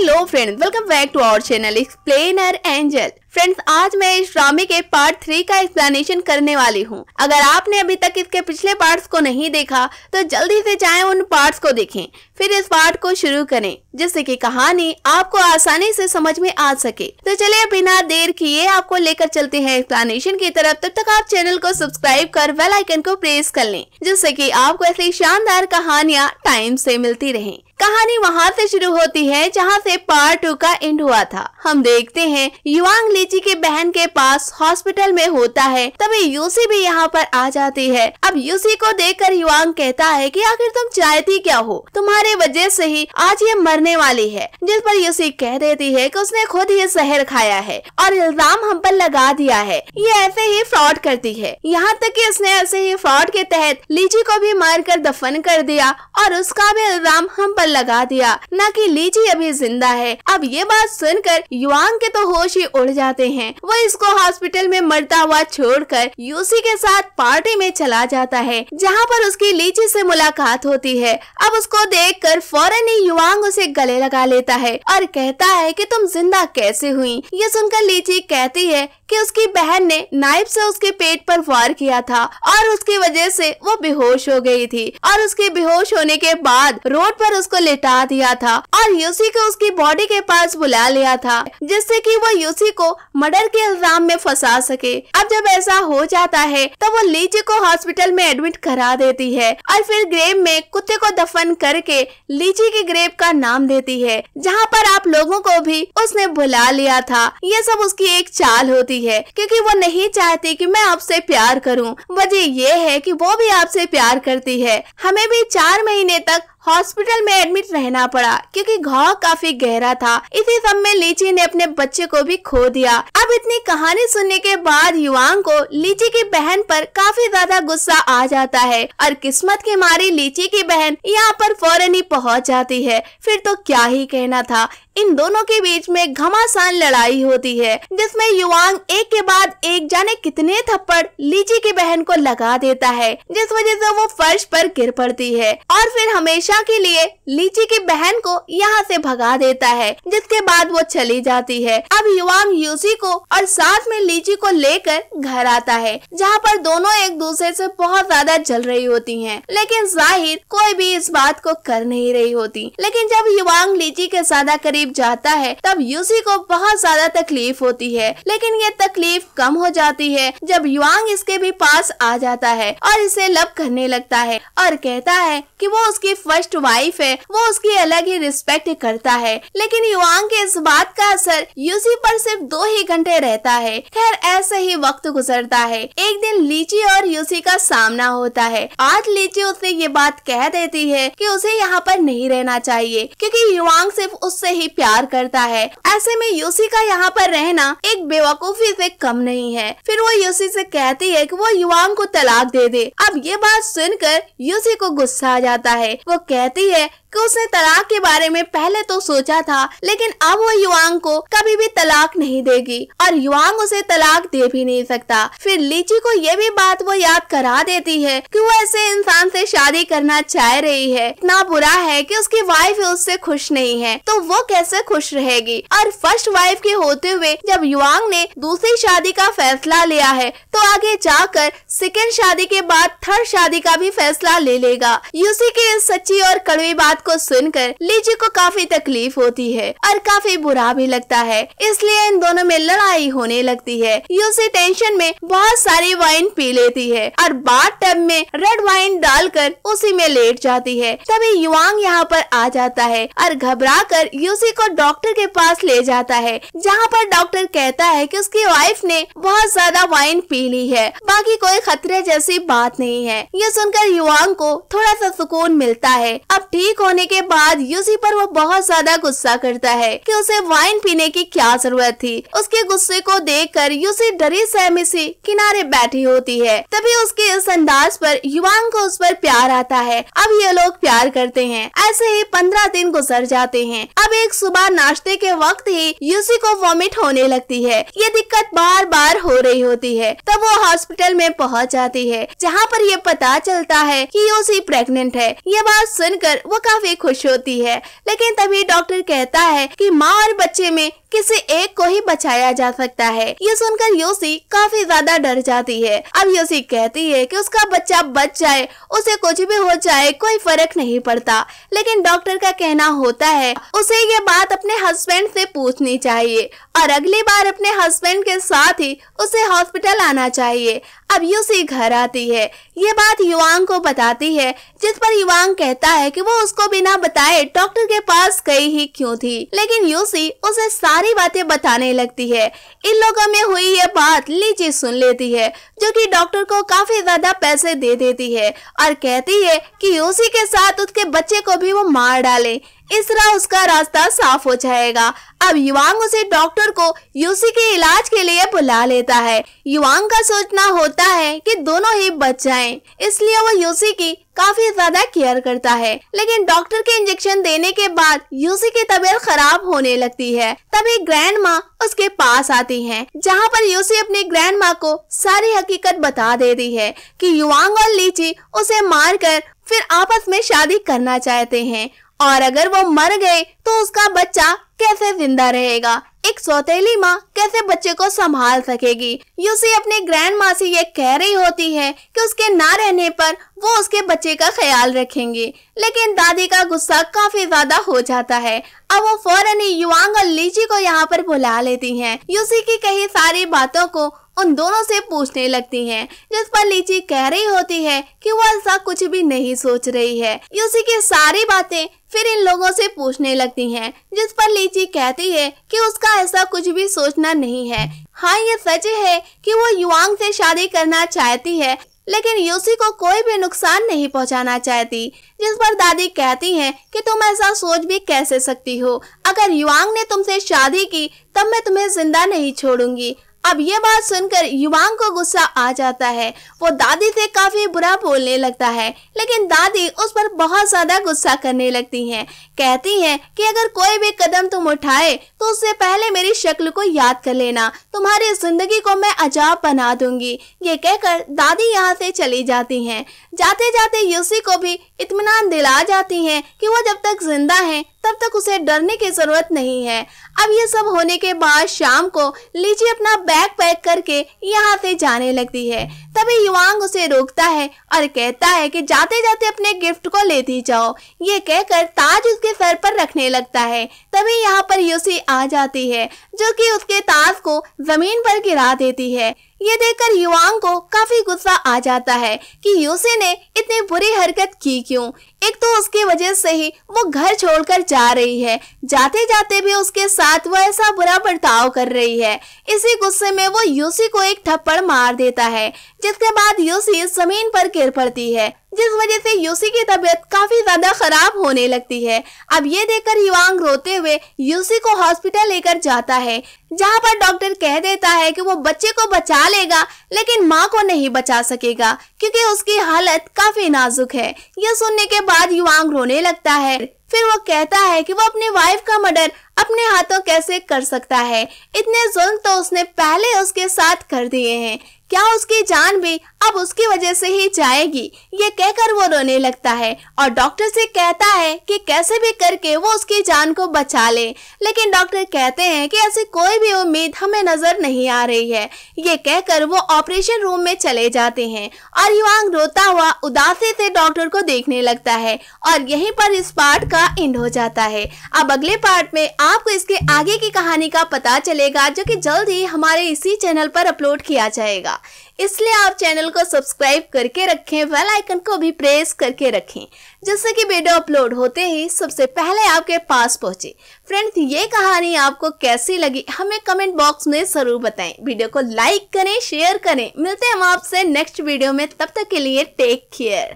Hello friends, welcome back to our channel explainer angel. Friends, आज मैं इस ड्रामे के पार्ट 3 का एक्सप्लेनेशन करने वाली हूँ। अगर आपने अभी तक इसके पिछले पार्ट्स को नहीं देखा तो जल्दी से जाएं उन पार्ट्स को देखें, फिर इस पार्ट को शुरू करें जिससे कि कहानी आपको आसानी से समझ में आ सके। तो चलिए बिना देर किए आपको लेकर चलते हैं एक्सप्लेनेशन की तरफ। तब तक आप चैनल को सब्सक्राइब कर बेल आइकन को प्रेस कर लें जिससे कि आपको ऐसी शानदार कहानियाँ टाइम से मिलती रहें। कहानी वहाँ से शुरू होती है जहाँ से पार्ट 2 का एंड हुआ था। हम देखते हैं युवांग लीची की बहन के पास हॉस्पिटल में होता है, तभी यूसी भी यहाँ पर आ जाती है। अब यूसी को देखकर युवांग कहता है कि आखिर तुम चाहती क्या हो, तुम्हारे वजह से ही आज ये मरने वाली है। जिस पर यूसी कह देती है कि उसने खुद ये जहर खाया है और इल्जाम हम पर लगा दिया है, ये ऐसे ही फ्रॉड करती है। यहाँ तक कि उसने ऐसे ही फ्रॉड के तहत लीची को भी मार कर दफन कर दिया और उसका भी इल्जाम हम पर लगा दिया, न कि लीची अभी जिंदा है। अब ये बात सुनकर युवांग के तो होश ही उड़ जाते हैं। वो इसको हॉस्पिटल में मरता हुआ छोड़कर यूसी के साथ पार्टी में चला जाता है जहाँ पर उसकी लीची से मुलाकात होती है। अब उसको देखकर फौरन ही युवांग उसे गले लगा लेता है और कहता है कि तुम जिंदा कैसे हुई। ये सुनकर लीची कहती है कि उसकी बहन ने नाइफ से उसके पेट पर वार किया था और उसकी वजह से वो बेहोश हो गई थी और उसके बेहोश होने के बाद रोड पर उसको लेटा दिया था और यूसी को उसकी बॉडी के पास बुला लिया था जिससे कि वो यूसी को मर्डर के इल्जाम में फंसा सके। अब जब ऐसा हो जाता है तब वो लीची को हॉस्पिटल में एडमिट करा देती है और फिर ग्रेव में कुत्ते को दफन करके लीची के ग्रेव का नाम देती है जहाँ पर आप लोगों को भी उसने बुला लिया था। ये सब उसकी एक चाल होती है क्योंकि वो नहीं चाहती कि मैं आपसे प्यार करूं। वजह ये है कि वो भी आपसे प्यार करती है। हमें भी 4 महीने तक हॉस्पिटल में एडमिट रहना पड़ा क्योंकि घाव काफी गहरा था। इसी सब में लीची ने अपने बच्चे को भी खो दिया। अब इतनी कहानी सुनने के बाद युवांग को लीची की बहन पर काफी ज्यादा गुस्सा आ जाता है और किस्मत की मारी लीची की बहन यहाँ पर फौरन ही पहुँच जाती है। फिर तो क्या ही कहना था, इन दोनों के बीच में घमासान लड़ाई होती है जिसमें युवांग एक के बाद एक जाने कितने थप्पड़ लीची की बहन को लगा देता है जिस वजह से वो फर्श पर गिर पड़ती है और फिर हमेशा के लिए लीची की बहन को यहाँ से भगा देता है जिसके बाद वो चली जाती है। अब युवांग यूसी को और साथ में लीची को लेकर घर आता है जहाँ पर दोनों एक दूसरे से बहुत ज्यादा जल रही होती हैं, लेकिन जाहिर कोई भी इस बात को कर नहीं रही होती। लेकिन जब युवांग लीची के ज्यादा करीब जाता है तब यूसी को बहुत ज्यादा तकलीफ होती है, लेकिन ये तकलीफ कम हो जाती है जब युवांग इसके भी पास आ जाता है और इसे लब करने लगता है और कहता है कि वो उसकी फर्स्ट वाइफ है, वो उसकी अलग ही रिस्पेक्ट करता है। लेकिन युवांग के इस बात का असर यूसी पर सिर्फ 2 ही घंटे रहता है। खैर ऐसे ही वक्त गुजरता है। एक दिन लीची और यूसी का सामना होता है। आज लीची उससे ये बात कह देती है कि उसे यहाँ पर नहीं रहना चाहिए क्योंकि युवांग सिर्फ उससे ही प्यार करता है। ऐसे में यूसी का यहाँ पर रहना एक बेवकूफी से कम नहीं है। फिर वो यूसी से कहती है कि वो युवांग को तलाक दे दे। अब ये बात सुनकर यूसी को गुस्सा आ जाता है। वो कहती है कि उसने तलाक के बारे में पहले तो सोचा था, लेकिन अब वो युवांग को कभी भी तलाक नहीं देगी और युवांग उसे तलाक दे भी नहीं सकता। फिर लीची को ये भी बात वो याद करा देती है कि वो ऐसे इंसान से शादी करना चाह रही है। इतना बुरा है कि उसकी वाइफ उससे खुश नहीं है तो वो कैसे खुश रहेगी। और फर्स्ट वाइफ के होते हुए जब युवांग ने दूसरी शादी का फैसला लिया है तो आगे जाकर सेकेंड शादी के बाद थर्ड शादी का भी फैसला ले लेगा। यूसी की इस सच्ची और कड़वी बात को सुनकर लीची को काफी तकलीफ होती है और काफी बुरा भी लगता है, इसलिए इन दोनों में लड़ाई होने लगती है। यूसी टेंशन में बहुत सारी वाइन पी लेती है और बाथ टब में रेड वाइन डालकर उसी में लेट जाती है। तभी युवांग यहाँ पर आ जाता है और घबराकर यूसी को डॉक्टर के पास ले जाता है जहाँ पर डॉक्टर कहता है कि उसकी वाइफ ने बहुत ज्यादा वाइन पी ली है, बाकी कोई खतरे जैसी बात नहीं है। ये सुनकर युवांग को थोड़ा सा सुकून मिलता है। अब ठीक होने के बाद यूसी पर वो बहुत ज्यादा गुस्सा करता है कि उसे वाइन पीने की क्या जरूरत थी। उसके गुस्से को देखकर यूसी डरी सहमी सी किनारे बैठी होती है। तभी उसके इस अंदाज पर युवांग को उस पर प्यार आता है। अब ये लोग प्यार करते हैं। ऐसे ही 15 दिन गुजर जाते हैं। अब एक सुबह नाश्ते के वक्त ही यूसी को वॉमिट होने लगती है। ये दिक्कत बार बार हो रही होती है। तब वो हॉस्पिटल में पहुंच जाती है जहाँ पर ये पता चलता है कि यूसी प्रेग्नेंट है। ये बात सुनकर वो काफी काफी खुश होती है। लेकिन तभी डॉक्टर कहता है कि माँ और बच्चे में किसी एक को ही बचाया जा सकता है। ये सुनकर यूसी काफी ज्यादा डर जाती है। अब यूसी कहती है कि उसका बच्चा बच जाए, उसे कुछ भी हो जाए कोई फर्क नहीं पड़ता। लेकिन डॉक्टर का कहना होता है उसे ये बात अपने हस्बैंड से पूछनी चाहिए और अगली बार अपने हस्बैंड के साथ ही उसे हॉस्पिटल आना चाहिए। अब यूसी घर आती है, ये बात युवांग को बताती है, जिस पर युवांग कहता है कि वो उसको बिना बताए डॉक्टर के पास गई ही क्यों थी। लेकिन यूसी उसे सारी बातें बताने लगती है। इन लोगों में हुई ये बात लीची सुन लेती है, जो कि डॉक्टर को काफी ज्यादा पैसे दे देती है और कहती है कि यूसी के साथ उसके बच्चे को भी वो मार डाले, इस तरह उसका रास्ता साफ हो जाएगा। अब युवांग उसे डॉक्टर को यूसी के इलाज के लिए बुला लेता है। युवांग का सोचना होता है कि दोनों ही बच जाएं, इसलिए वो यूसी की काफी ज्यादा केयर करता है। लेकिन डॉक्टर के इंजेक्शन देने के बाद यूसी की तबीयत खराब होने लगती है। तभी ग्रैंड माँ उसके पास आती हैं, जहाँ पर यूसी अपनी ग्रैंड माँ को सारी हकीकत बता देती है कि युवांग और लीची उसे मारकर फिर आपस में शादी करना चाहते हैं और अगर वो मर गए तो उसका बच्चा कैसे जिंदा रहेगा, एक सौतेली माँ कैसे बच्चे को संभाल सकेगी। यूसी अपने ग्रैंड माँ से ये कह रही होती है कि उसके ना रहने पर वो उसके बच्चे का ख्याल रखेंगी। लेकिन दादी का गुस्सा काफी ज्यादा हो जाता है। अब वो फौरन ही युवांग और लीची को यहाँ पर बुला लेती हैं। यूसी की कही सारी बातों को उन दोनों से पूछने लगती हैं, जिस पर लीची कह रही होती है कि वो ऐसा कुछ भी नहीं सोच रही है। यूसी की सारी बातें फिर इन लोगों से पूछने लगती हैं, जिस पर लीची कहती है कि उसका ऐसा कुछ भी सोचना नहीं है। हाँ, ये सच है कि वो युवांग से शादी करना चाहती है, लेकिन यूसी को कोई भी नुकसान नहीं पहुंचाना चाहती। जिस पर दादी कहती हैं कि तुम ऐसा सोच भी कैसे सकती हो, अगर युवांग ने तुमसे शादी की तब मैं तुम्हें जिंदा नहीं छोड़ूंगी। अब ये बात सुनकर युवांग को गुस्सा आ जाता है। वो दादी से काफी बुरा बोलने लगता है, लेकिन दादी उस पर बहुत ज्यादा गुस्सा करने लगती हैं। कहती हैं कि अगर कोई भी कदम तुम उठाए तो उससे पहले मेरी शक्ल को याद कर लेना, तुम्हारी जिंदगी को मैं अजाब बना दूंगी। ये कहकर दादी यहाँ से चली जाती हैं। जाते जाते यूसी को भी इत्मीनान दिला जाती हैं कि वो जब तक जिंदा है तब तक उसे डरने की जरूरत नहीं है। अब ये सब होने के बाद शाम को लीची अपना बैग पैक करके यहाँ से जाने लगती है। तभी युवांग उसे रोकता है और कहता है कि जाते जाते अपने गिफ्ट को लेती जाओ। ये कहकर ताज उसके सर पर रखने लगता है। तभी यहाँ पर यूसी आ जाती है, जो कि उसके ताज को जमीन पर गिरा देती है। ये देखकर युवांग को काफी गुस्सा आ जाता है कि यूसी ने इतनी बुरी हरकत की क्यों। एक तो उसकी वजह से ही वो घर छोड़कर जा रही है, जाते जाते भी उसके साथ वो ऐसा बुरा बर्ताव कर रही है। इसी गुस्से में वो यूसी को एक थप्पड़ मार देता है, जिसके बाद यूसी जमीन पर गिर पड़ती है, जिस वजह से यूसी की तबीयत काफी ज्यादा खराब होने लगती है। अब ये देखकर युवांग रोते हुए यूसी को हॉस्पिटल लेकर जाता है, जहाँ पर डॉक्टर कह देता है कि वो बच्चे को बचा लेगा लेकिन माँ को नहीं बचा सकेगा, क्योंकि उसकी हालत काफी नाजुक है। यह सुनने के बाद युवांग रोने लगता है। फिर वो कहता है कि वो अपनी वाइफ का मर्डर अपने हाथों कैसे कर सकता है, इतने जुल्म तो उसने पहले उसके साथ कर दिए हैं, क्या उसकी जान भी अब उसकी वजह से ही जाएगी। ये कहकर वो रोने लगता है और डॉक्टर से कहता है कि कैसे भी करके वो उसकी जान को बचा ले। लेकिन डॉक्टर कहते हैं कि ऐसी कोई भी उम्मीद हमें नजर नहीं आ रही है। ये कहकर वो ऑपरेशन रूम में चले जाते हैं और युवांग रोता हुआ उदासी से डॉक्टर को देखने लगता है और यहीं पर इस पार्ट का एंड हो जाता है। अब अगले पार्ट में आपको इसके आगे की कहानी का पता चलेगा, जो कि जल्द ही हमारे इसी चैनल पर अपलोड किया जाएगा। इसलिए आप चैनल को सब्सक्राइब करके रखें, बेल आइकन को भी प्रेस करके रखें, जिससे कि वीडियो अपलोड होते ही सबसे पहले आपके पास पहुंचे। फ्रेंड्स, ये कहानी आपको कैसी लगी हमें कमेंट बॉक्स में जरूर बताएं। वीडियो को लाइक करें, शेयर करें। मिलते हैं हम आपसे नेक्स्ट वीडियो में, तब तक के लिए टेक केयर।